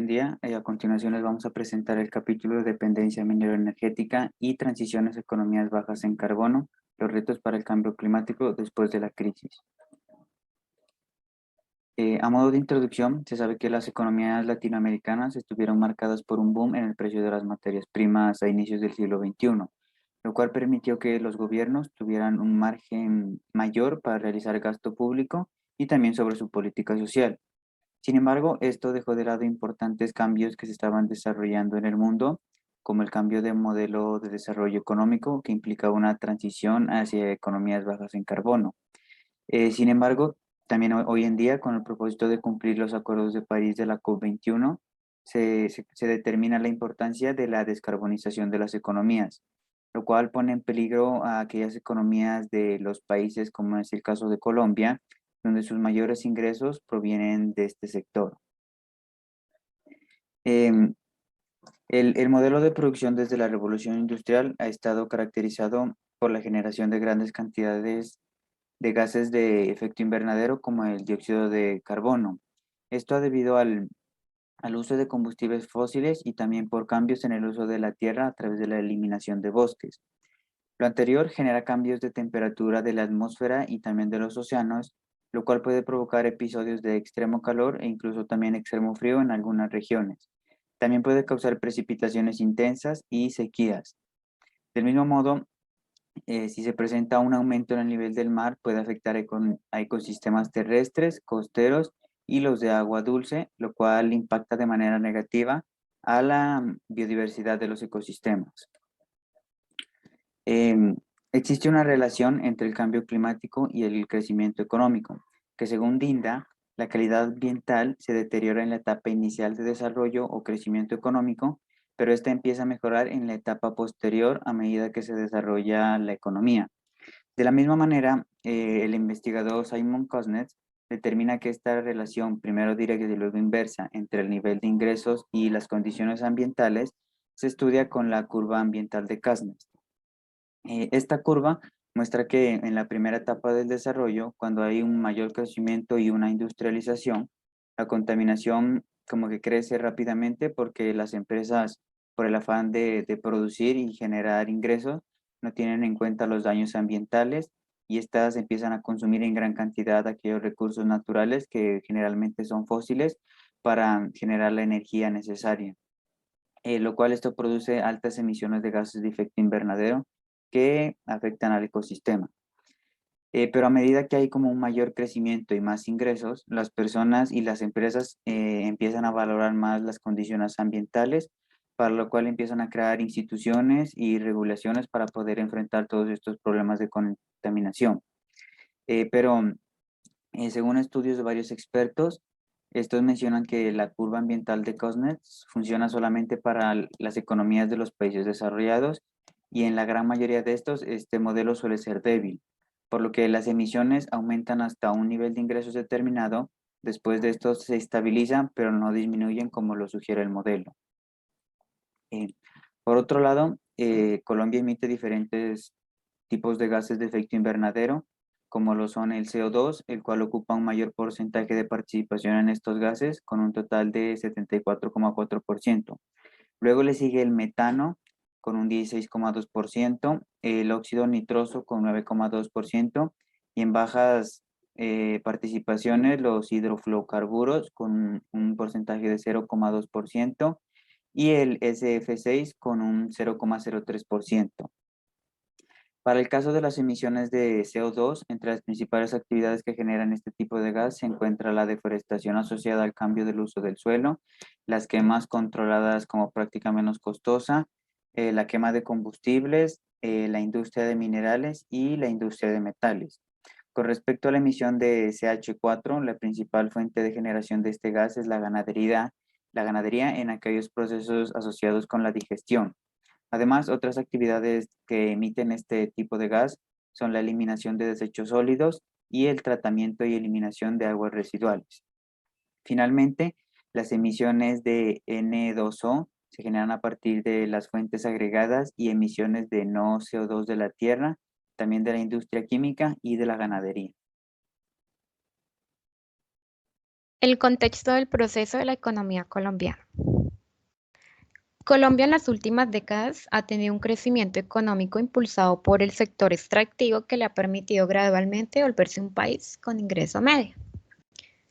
Buen día. A continuación les vamos a presentar el capítulo de dependencia minero-energética y transiciones a economías bajas en carbono, los retos para el cambio climático después de la crisis. A modo de introducción, se sabe que las economías latinoamericanas estuvieron marcadas por un boom en el precio de las materias primas a inicios del siglo XXI, lo cual permitió que los gobiernos tuvieran un margen mayor para realizar gasto público y también sobre su política social. Sin embargo, esto dejó de lado importantes cambios que se estaban desarrollando en el mundo, como el cambio de modelo de desarrollo económico que implica una transición hacia economías bajas en carbono. Sin embargo, también hoy en día, con el propósito de cumplir los acuerdos de París de la COP21, se determina la importancia de la descarbonización de las economías, lo cual pone en peligro a aquellas economías de los países, como es el caso de Colombia, donde sus mayores ingresos provienen de este sector. Em, el modelo de producción desde la revolución industrial ha estado caracterizado por la generación de grandes cantidades de gases de efecto invernadero como el dióxido de carbono. Esto ha debido al uso de combustibles fósiles y también por cambios en el uso de la tierra a través de la eliminación de bosques. Lo anterior genera cambios de temperatura de la atmósfera y también de los océanos, lo cual puede provocar episodios de extremo calor e incluso también extremo frío en algunas regiones. También puede causar precipitaciones intensas y sequías. Del mismo modo, si se presenta un aumento en el nivel del mar, puede afectar a ecosistemas terrestres, costeros y los de agua dulce, lo cual impacta de manera negativa a la biodiversidad de los ecosistemas. Em, Existe una relación entre el cambio climático y el crecimiento económico, que según Dinda, la calidad ambiental se deteriora en la etapa inicial de desarrollo o crecimiento económico, pero esta empieza a mejorar en la etapa posterior a medida que se desarrolla la economía. De la misma manera, el investigador Simon Kuznets determina que esta relación, primero directa y luego inversa, entre el nivel de ingresos y las condiciones ambientales, se estudia con la curva ambiental de Kuznets. Esta curva muestra que en la primera etapa del desarrollo, cuando hay un mayor crecimiento y una industrialización, la contaminación como que crece rápidamente porque las empresas, por el afán de producir y generar ingresos, no tienen en cuenta los daños ambientales y estas empiezan a consumir en gran cantidad aquellos recursos naturales que generalmente son fósiles para generar la energía necesaria, lo cual esto produce altas emisiones de gases de efecto invernadero que afectan al ecosistema. Pero a medida que hay como un mayor crecimiento y más ingresos, las personas y las empresas empiezan a valorar más las condiciones ambientales, para lo cual empiezan a crear instituciones y regulaciones para poder enfrentar todos estos problemas de contaminación. Pero según estudios de varios expertos, estos mencionan que la curva ambiental de Kuznets funciona solamente para las economías de los países desarrollados y en la gran mayoría de estos este modelo suele ser débil, por lo que las emisiones aumentan hasta un nivel de ingresos determinado, después de estos se estabilizan pero no disminuyen como lo sugiere el modelo. Eh, por otro lado, Colombia emite diferentes tipos de gases de efecto invernadero, como lo son el CO2, el cual ocupa un mayor porcentaje de participación en estos gases, con un total de 74,4%. Luego le sigue el metano, con un 16,2%, el óxido nitroso con 9,2%, y en bajas participaciones los hidrofluorocarburos con un porcentaje de 0,2%, y el SF6 con un 0,03%. Para el caso de las emisiones de CO2, entre las principales actividades que generan este tipo de gas se encuentra la deforestación asociada al cambio del uso del suelo, las quemas controladas como práctica menos costosa, la quema de combustibles, la industria de minerales y la industria de metales. Con respecto a la emisión de CH4, la principal fuente de generación de este gas es la ganadería en aquellos procesos asociados con la digestión. Además, otras actividades que emiten este tipo de gas son la eliminación de desechos sólidos y el tratamiento y eliminación de aguas residuales. Finalmente, las emisiones de N2O se generan a partir de las fuentes agregadas y emisiones de no CO2 de la tierra, también de la industria química y de la ganadería. El contexto del proceso de la economía colombiana. Colombia en las últimas décadas ha tenido un crecimiento económico impulsado por el sector extractivo que le ha permitido gradualmente volverse un país con ingreso medio.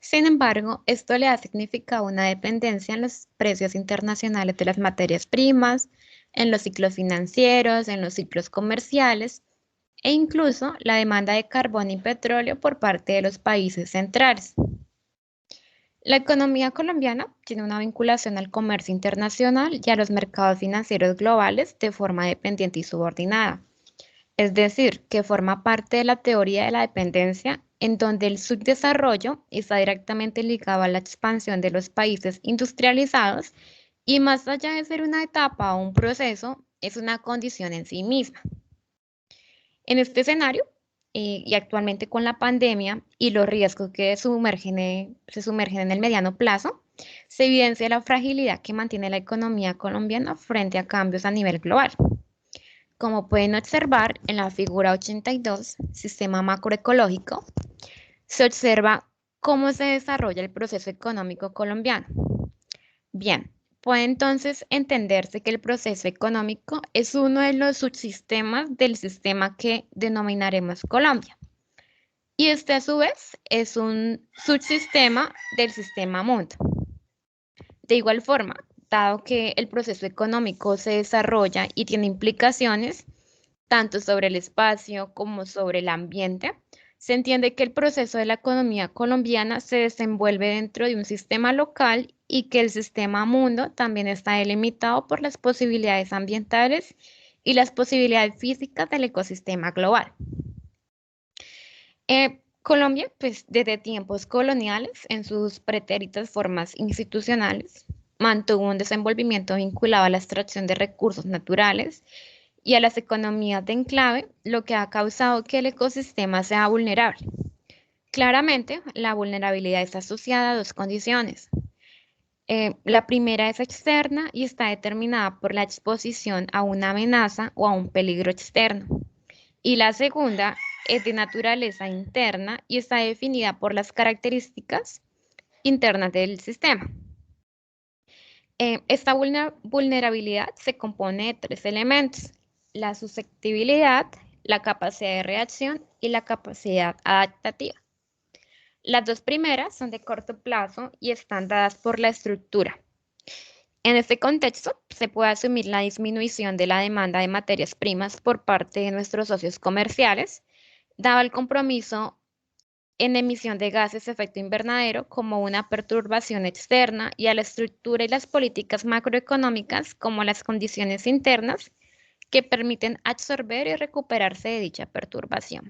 Sin embargo, esto le ha significado una dependencia en los precios internacionales de las materias primas, en los ciclos financieros, en los ciclos comerciales e incluso la demanda de carbón y petróleo por parte de los países centrales. La economía colombiana tiene una vinculación al comercio internacional y a los mercados financieros globales de forma dependiente y subordinada. Es decir, que forma parte de la teoría de la dependencia, en donde el subdesarrollo está directamente ligado a la expansión de los países industrializados y más allá de ser una etapa o un proceso, es una condición en sí misma. En este escenario, y actualmente con la pandemia y los riesgos que se sumergen en el mediano plazo, se evidencia la fragilidad que mantiene la economía colombiana frente a cambios a nivel global. Como pueden observar en la figura 82, sistema macroecológico, se observa cómo se desarrolla el proceso económico colombiano. Bien, puede entonces entenderse que el proceso económico es uno de los subsistemas del sistema que denominaremos Colombia. Y este a su vez es un subsistema del sistema mundo. De igual forma, dado que el proceso económico se desarrolla y tiene implicaciones tanto sobre el espacio como sobre el ambiente, se entiende que el proceso de la economía colombiana se desenvuelve dentro de un sistema local y que el sistema mundo también está delimitado por las posibilidades ambientales y las posibilidades físicas del ecosistema global. Colombia, pues desde tiempos coloniales, en sus pretéritas formas institucionales, mantuvo un desenvolvimiento vinculado a la extracción de recursos naturales y a las economías de enclave, lo que ha causado que el ecosistema sea vulnerable. Claramente, la vulnerabilidad está asociada a dos condiciones. La primera es externa y está determinada por la exposición a una amenaza o a un peligro externo. Y la segunda es de naturaleza interna y está definida por las características internas del sistema. Esta vulnerabilidad se compone de tres elementos: la susceptibilidad, la capacidad de reacción y la capacidad adaptativa. Las dos primeras son de corto plazo y están dadas por la estructura. En este contexto, se puede asumir la disminución de la demanda de materias primas por parte de nuestros socios comerciales, dado el compromiso en emisión de gases de efecto invernadero como una perturbación externa, y a la estructura y las políticas macroeconómicas como las condiciones internas que permiten absorber y recuperarse de dicha perturbación.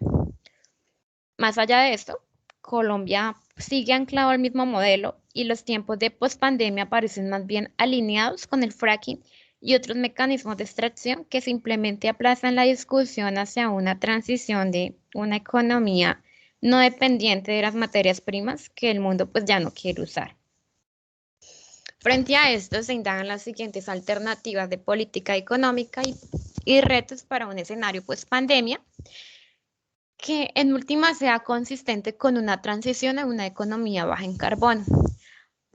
Más allá de esto, Colombia sigue anclado al mismo modelo y los tiempos de pospandemia parecen más bien alineados con el fracking y otros mecanismos de extracción que simplemente aplazan la discusión hacia una transición de una economía no dependiente de las materias primas que el mundo pues ya no quiere usar. Frente a esto se indagan las siguientes alternativas de política económica y retos para un escenario pospandemia que en última sea consistente con una transición a una economía baja en carbono.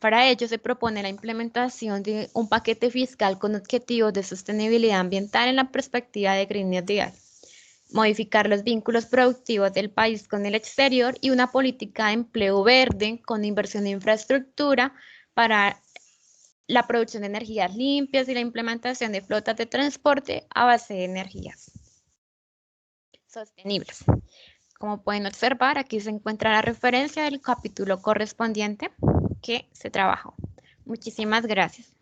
Para ello se propone la implementación de un paquete fiscal con objetivos de sostenibilidad ambiental en la perspectiva de Green New Deal, modificar los vínculos productivos del país con el exterior y una política de empleo verde con inversión en infraestructura para la producción de energías limpias y la implementación de flotas de transporte a base de energías sostenibles. Como pueden observar, aquí se encuentra la referencia del capítulo correspondiente que se trabajó. Muchísimas gracias.